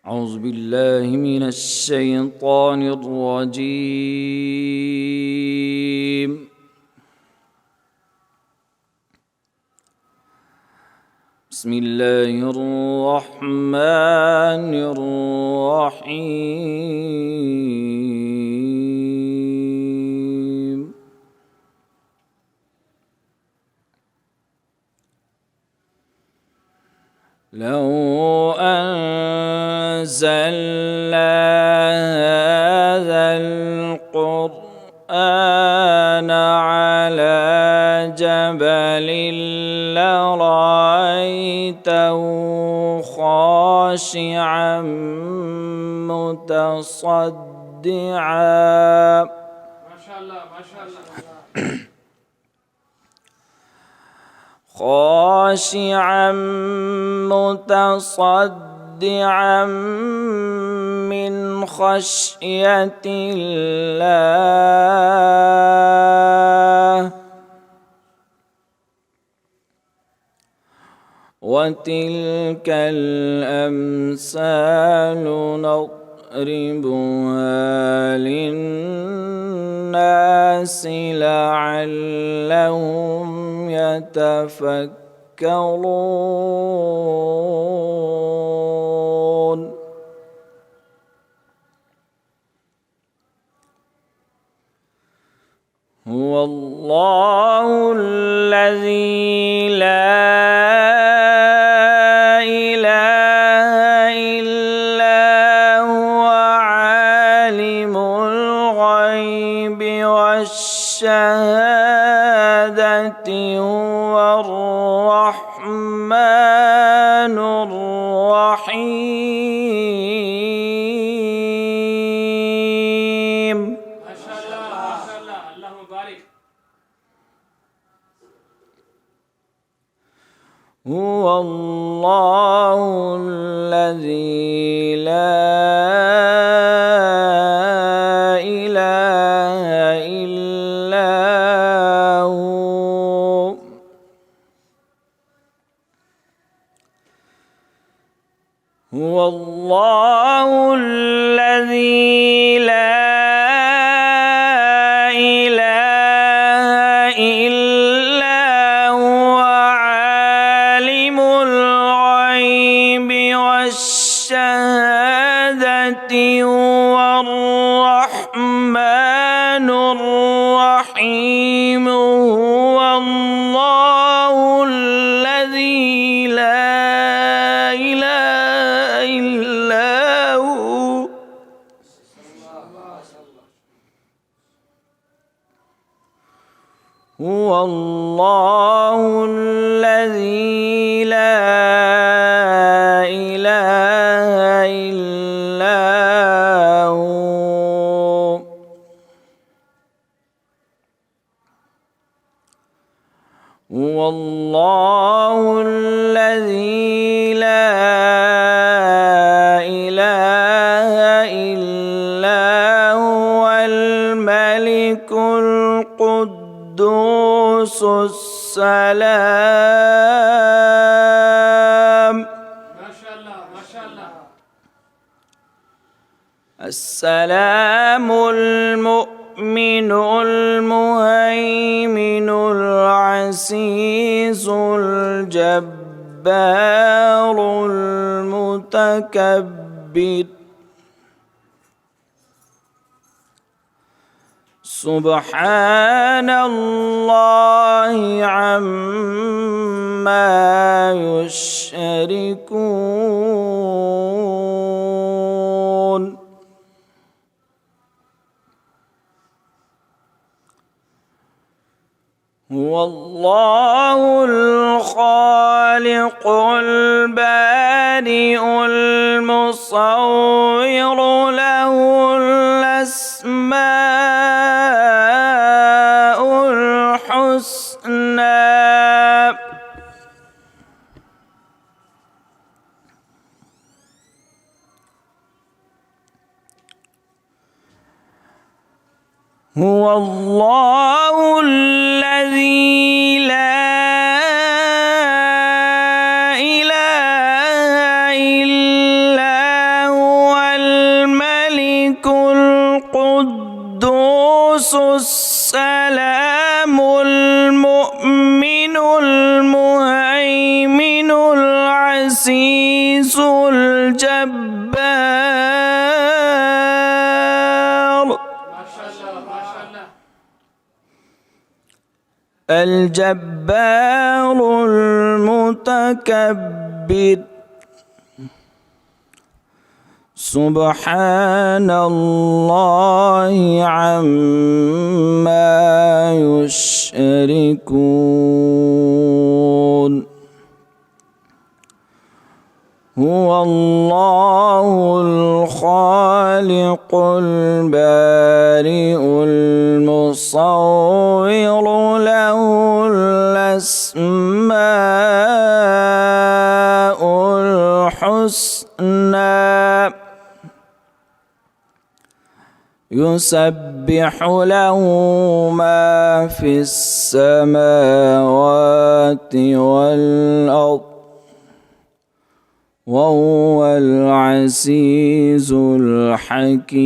أعوذ بالله من الشيطان الرجيم. بسم الله الرحمن الرحيم. لو أنزلنا هذا القرآن على جبل لرأيته خاشعا متصدعا خاشعا متصدعا من خشية الله. وتلك الأمثال نضربها للناس لعلهم يتفكرون. هو الله الذي لا إله إلا هو عالم الغيب والشهادة هو الرحمن الرحيم. ما شاء الله ما شاء الله، اللهم بارك. هو الله الذي لا إله إلا هو. هو الله الذي لا إله إلا هو عالم الغيب والشهادة هو الرحمن الرحيم. هو الله الذي لا إله إلا هو. هو الله الذي لا إله إلا هو. هو الله الذي لا إله إلا هو الملك القدوس السلام. ما شاء الله ما شاء الله. السلام المؤمن المهيمن العزيز الجبار المتكبر. سبحان الله عما يشركون. هو الله الخالق البارئ المصور له الأسماء الحسنى. هو الله الذي لا إله إلا القدوس السلام المؤمن المهيمن العزيز الجبار ما شاء الله ما شاء الله الجبار المتكبر سبحان الله عما يشركون هو الله الخالق البارئ المصور له الأسماء الحسنى يسبح له ما في السماوات والأرض وهو العزيز الحكيم